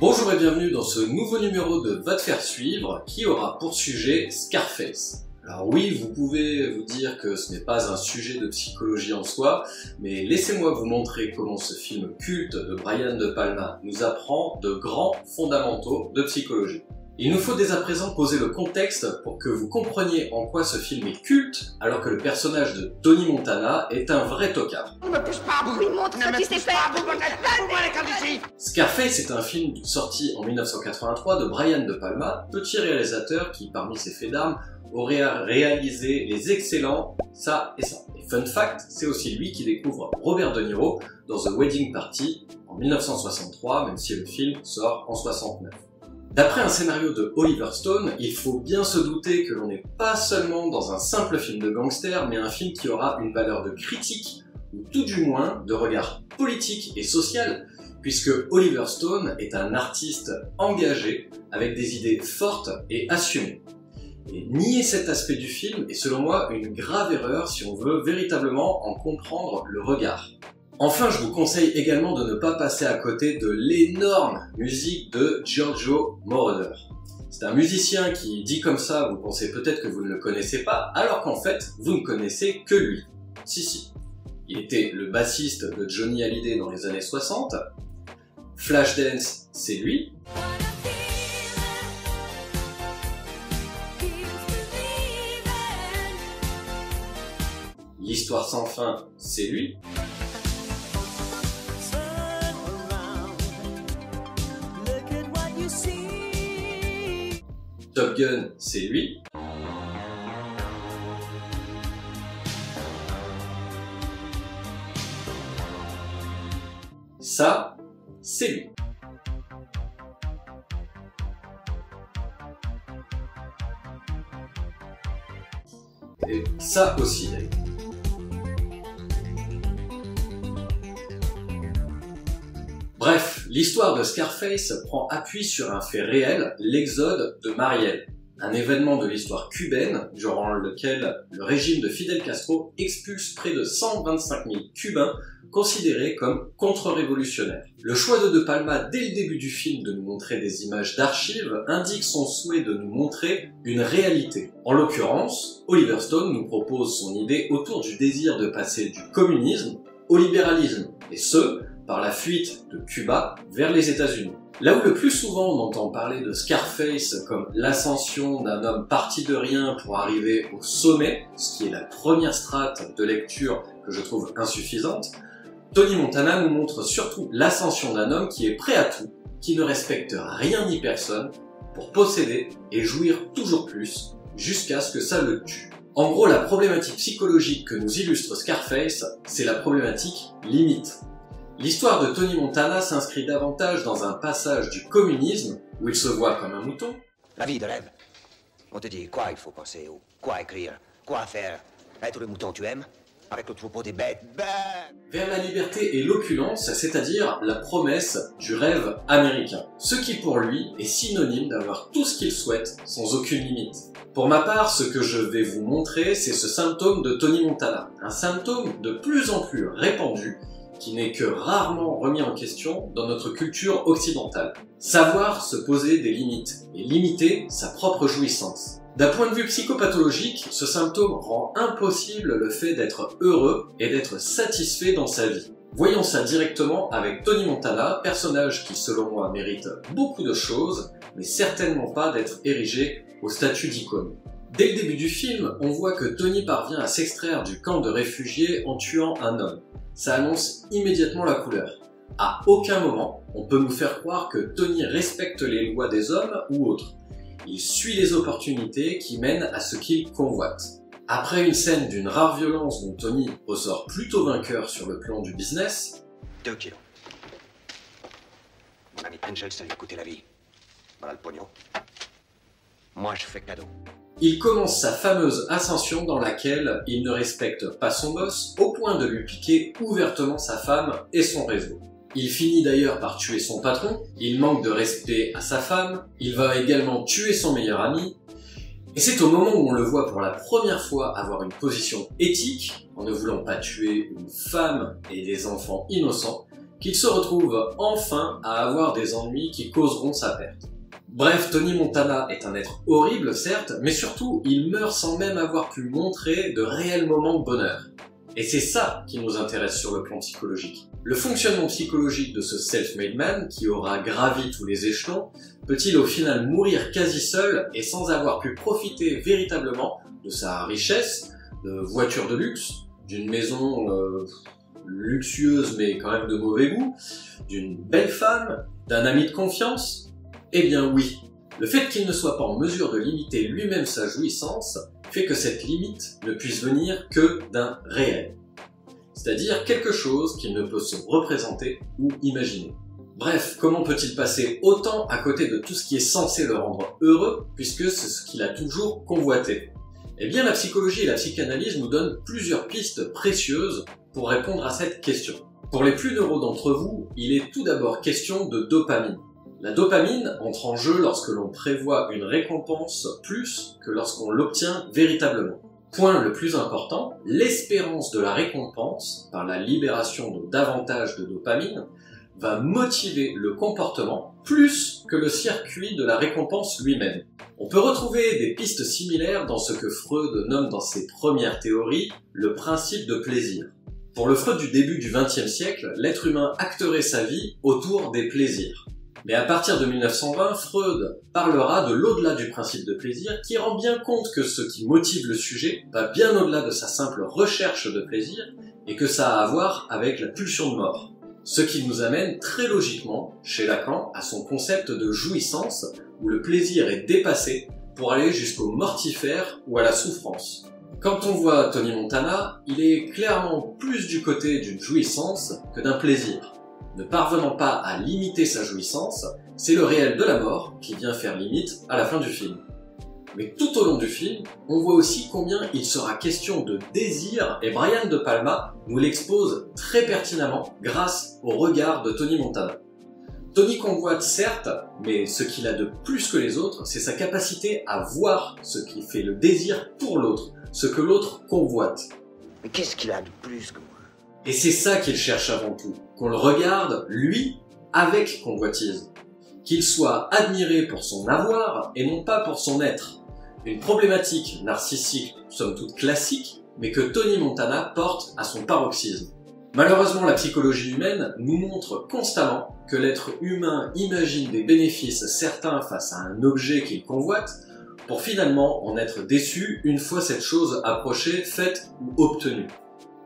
Bonjour et bienvenue dans ce nouveau numéro de Va te faire suivre qui aura pour sujet Scarface. Alors oui, vous pouvez vous dire que ce n'est pas un sujet de psychologie en soi, mais laissez-moi vous montrer comment ce film culte de Brian De Palma nous apprend de grands fondamentaux de psychologie. Il nous faut dès à présent poser le contexte pour que vous compreniez en quoi ce film est culte, alors que le personnage de Tony Montana est un vrai tocard. Ne me pousse pas, vous! Oui, montre ce que tu sais faire! Scarface est un film sorti en 1983 de Brian De Palma, petit réalisateur qui, parmi ses faits d'armes, aurait réalisé les excellents Ça et Ça. Et fun fact, c'est aussi lui qui découvre Robert De Niro dans The Wedding Party en 1963, même si le film sort en 69. D'après un scénario de Oliver Stone, il faut bien se douter que l'on n'est pas seulement dans un simple film de gangster, mais un film qui aura une valeur de critique, ou tout du moins de regard politique et social, puisque Oliver Stone est un artiste engagé, avec des idées fortes et assumées. Et nier cet aspect du film est selon moi une grave erreur si on veut véritablement en comprendre le regard. Enfin, je vous conseille également de ne pas passer à côté de l'énorme musique de Giorgio Moroder. C'est un musicien qui, dit comme ça, vous pensez peut-être que vous ne le connaissez pas, alors qu'en fait, vous ne connaissez que lui. Si. Il était le bassiste de Johnny Hallyday dans les années 60. Flashdance, c'est lui. L'Histoire sans fin, c'est lui. Top Gun, c'est lui. Ça, c'est lui. Et ça aussi, d'ailleurs. Bref, l'histoire de Scarface prend appui sur un fait réel, l'exode de Mariel, un événement de l'histoire cubaine durant lequel le régime de Fidel Castro expulse près de 125 000 Cubains considérés comme contre-révolutionnaires. Le choix de De Palma dès le début du film de nous montrer des images d'archives indique son souhait de nous montrer une réalité. En l'occurrence, Oliver Stone nous propose son idée autour du désir de passer du communisme au libéralisme, et ce, par la fuite de Cuba vers les États-Unis. Là où le plus souvent on entend parler de Scarface comme l'ascension d'un homme parti de rien pour arriver au sommet, ce qui est la première strate de lecture que je trouve insuffisante, Tony Montana nous montre surtout l'ascension d'un homme qui est prêt à tout, qui ne respecte rien ni personne, pour posséder et jouir toujours plus, jusqu'à ce que ça le tue. En gros, la problématique psychologique que nous illustre Scarface, c'est la problématique limite. L'histoire de Tony Montana s'inscrit davantage dans un passage du communisme, où il se voit comme un mouton. La vie de rêve. On te dit quoi il faut penser, ou quoi écrire, quoi faire. Être le mouton tu aimes, avec le troupeau des bêtes. Vers la liberté et l'opulence, c'est-à-dire la promesse du rêve américain. Ce qui pour lui est synonyme d'avoir tout ce qu'il souhaite, sans aucune limite. Pour ma part, ce que je vais vous montrer, c'est ce symptôme de Tony Montana. Un symptôme de plus en plus répandu, qui n'est que rarement remis en question dans notre culture occidentale. Savoir se poser des limites et limiter sa propre jouissance. D'un point de vue psychopathologique, ce symptôme rend impossible le fait d'être heureux et d'être satisfait dans sa vie. Voyons ça directement avec Tony Montana, personnage qui selon moi mérite beaucoup de choses, mais certainement pas d'être érigé au statut d'icône. Dès le début du film, on voit que Tony parvient à s'extraire du camp de réfugiés en tuant un homme. Ça annonce immédiatement la couleur. À aucun moment, on peut nous faire croire que Tony respecte les lois des hommes ou autres. Il suit les opportunités qui mènent à ce qu'il convoite. Après une scène d'une rare violence dont Tony ressort plutôt vainqueur sur le plan du business... 2 kilos. Mon ami Angel, ça lui a coûté la vie. Voilà le pognon. Moi, je fais cadeau. Il commence sa fameuse ascension dans laquelle il ne respecte pas son boss au point de lui piquer ouvertement sa femme et son réseau. Il finit d'ailleurs par tuer son patron, il manque de respect à sa femme, il va également tuer son meilleur ami, et c'est au moment où on le voit pour la première fois avoir une position éthique, en ne voulant pas tuer une femme et des enfants innocents, qu'il se retrouve enfin à avoir des ennuis qui causeront sa perte. Bref, Tony Montana est un être horrible, certes, mais surtout, il meurt sans même avoir pu montrer de réels moments de bonheur. Et c'est ça qui nous intéresse sur le plan psychologique. Le fonctionnement psychologique de ce self-made man, qui aura gravi tous les échelons, peut-il au final mourir quasi seul et sans avoir pu profiter véritablement de sa richesse, de voitures de luxe, d'une maison luxueuse mais quand même de mauvais goût, d'une belle femme, d'un ami de confiance? Eh bien oui, le fait qu'il ne soit pas en mesure de limiter lui-même sa jouissance fait que cette limite ne puisse venir que d'un réel, c'est-à-dire quelque chose qu'il ne peut se représenter ou imaginer. Bref, comment peut-il passer autant à côté de tout ce qui est censé le rendre heureux, puisque c'est ce qu'il a toujours convoité? Eh bien, la psychologie et la psychanalyse nous donnent plusieurs pistes précieuses pour répondre à cette question. Pour les plus neuraux d'entre vous, il est tout d'abord question de dopamine. La dopamine entre en jeu lorsque l'on prévoit une récompense plus que lorsqu'on l'obtient véritablement. Point le plus important, l'espérance de la récompense, par la libération de davantage de dopamine, va motiver le comportement plus que le circuit de la récompense lui-même. On peut retrouver des pistes similaires dans ce que Freud nomme dans ses premières théories le principe de plaisir. Pour le Freud du début du XXe siècle, l'être humain acterait sa vie autour des plaisirs. Mais à partir de 1920, Freud parlera de l'au-delà du principe de plaisir qui rend bien compte que ce qui motive le sujet va bien au-delà de sa simple recherche de plaisir et que ça a à voir avec la pulsion de mort. Ce qui nous amène très logiquement, chez Lacan, à son concept de jouissance où le plaisir est dépassé pour aller jusqu'au mortifère ou à la souffrance. Quand on voit Tony Montana, il est clairement plus du côté d'une jouissance que d'un plaisir. Ne parvenant pas à limiter sa jouissance, c'est le réel de la mort qui vient faire limite à la fin du film. Mais tout au long du film, on voit aussi combien il sera question de désir et Brian De Palma nous l'expose très pertinemment grâce au regard de Tony Montana. Tony convoite certes, mais ce qu'il a de plus que les autres, c'est sa capacité à voir ce qui fait le désir pour l'autre, ce que l'autre convoite. Mais qu'est-ce qu'il a de plus que moi? Et c'est ça qu'il cherche avant tout, qu'on le regarde, lui, avec convoitise. Qu'il soit admiré pour son avoir et non pas pour son être. Une problématique narcissique, somme toute classique, mais que Tony Montana porte à son paroxysme. Malheureusement, la psychologie humaine nous montre constamment que l'être humain imagine des bénéfices certains face à un objet qu'il convoite, pour finalement en être déçu une fois cette chose approchée, faite ou obtenue.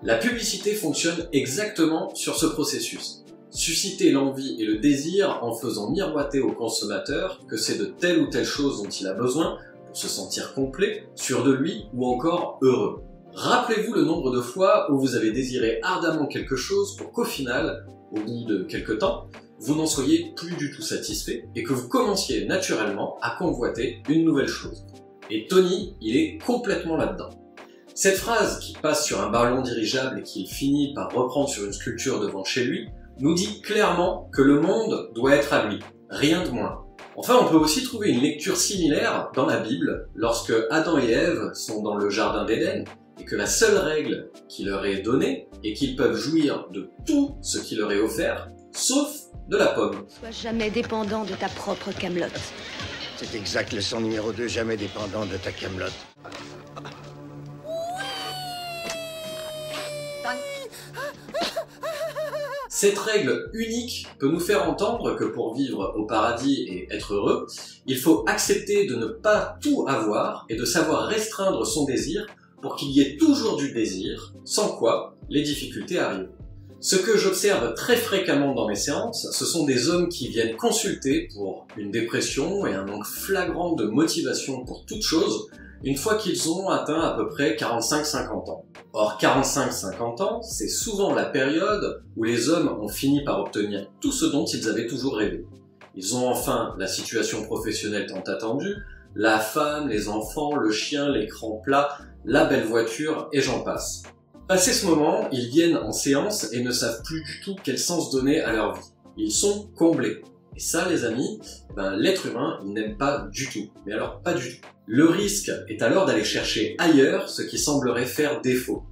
La publicité fonctionne exactement sur ce processus. Susciter l'envie et le désir en faisant miroiter au consommateur que c'est de telle ou telle chose dont il a besoin pour se sentir complet, sûr de lui ou encore heureux. Rappelez-vous le nombre de fois où vous avez désiré ardemment quelque chose pour qu'au final, au bout de quelque temps, vous n'en soyez plus du tout satisfait et que vous commenciez naturellement à convoiter une nouvelle chose. Et Tony, il est complètement là-dedans. Cette phrase qui passe sur un ballon dirigeable et qu'il finit par reprendre sur une sculpture devant chez lui, nous dit clairement que le monde doit être à lui, rien de moins. Enfin, on peut aussi trouver une lecture similaire dans la Bible, lorsque Adam et Ève sont dans le jardin d'Éden, et que la seule règle qui leur est donnée est qu'ils peuvent jouir de tout ce qui leur est offert, sauf de la pomme. Sois jamais dépendant de ta propre camelote. C'est exact, leçon numéro 2, jamais dépendant de ta camelote. Cette règle unique peut nous faire entendre que pour vivre au paradis et être heureux, il faut accepter de ne pas tout avoir et de savoir restreindre son désir pour qu'il y ait toujours du désir, sans quoi les difficultés arrivent. Ce que j'observe très fréquemment dans mes séances, ce sont des hommes qui viennent consulter pour une dépression et un manque flagrant de motivation pour toute chose, une fois qu'ils ont atteint à peu près 45-50 ans. Or 45-50 ans, c'est souvent la période où les hommes ont fini par obtenir tout ce dont ils avaient toujours rêvé. Ils ont enfin la situation professionnelle tant attendue, la femme, les enfants, le chien, l'écran plat, la belle voiture et j'en passe. Passé ce moment, ils viennent en séance et ne savent plus du tout quel sens donner à leur vie. Ils sont comblés. Et ça, les amis, l'être humain, il n'aime pas du tout. Mais alors, pas du tout. Le risque est alors d'aller chercher ailleurs ce qui semblerait faire défaut.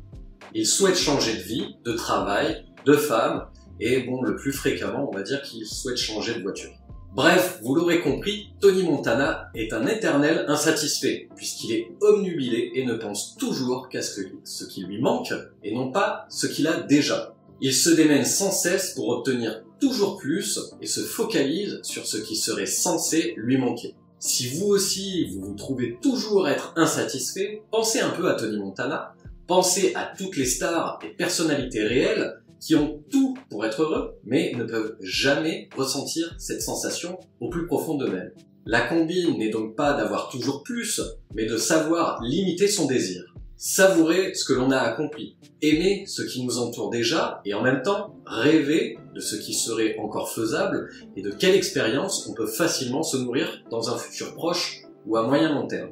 Ils souhaitent changer de vie, de travail, de femme, et bon, le plus fréquemment, on va dire qu'il souhaite changer de voiture. Bref, vous l'aurez compris, Tony Montana est un éternel insatisfait, puisqu'il est obnubilé et ne pense toujours qu'à ce qui lui manque, et non pas ce qu'il a déjà. Il se démène sans cesse pour obtenir toujours plus, et se focalise sur ce qui serait censé lui manquer. Si vous aussi, vous vous trouvez toujours être insatisfait, pensez un peu à Tony Montana, pensez à toutes les stars et personnalités réelles qui ont tout pour être heureux, mais ne peuvent jamais ressentir cette sensation au plus profond d'eux-mêmes. La combine n'est donc pas d'avoir toujours plus, mais de savoir limiter son désir. Savourer ce que l'on a accompli, aimer ce qui nous entoure déjà, et en même temps rêver de ce qui serait encore faisable et de quelle expérience on peut facilement se nourrir dans un futur proche ou à moyen long terme.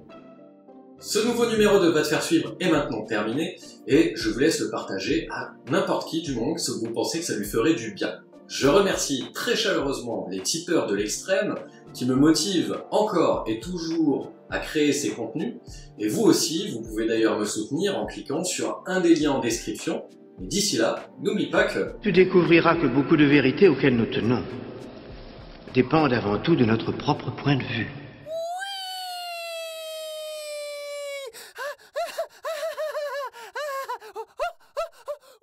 Ce nouveau numéro de Va te faire suivre est maintenant terminé et je vous laisse le partager à n'importe qui du moment que vous pensez que ça lui ferait du bien. Je remercie très chaleureusement les tipeurs de l'extrême qui me motivent encore et toujours à créer ces contenus. Et vous aussi, vous pouvez d'ailleurs me soutenir en cliquant sur un des liens en description. Et d'ici là, n'oublie pas que... Tu découvriras que beaucoup de vérités auxquelles nous tenons dépendent avant tout de notre propre point de vue.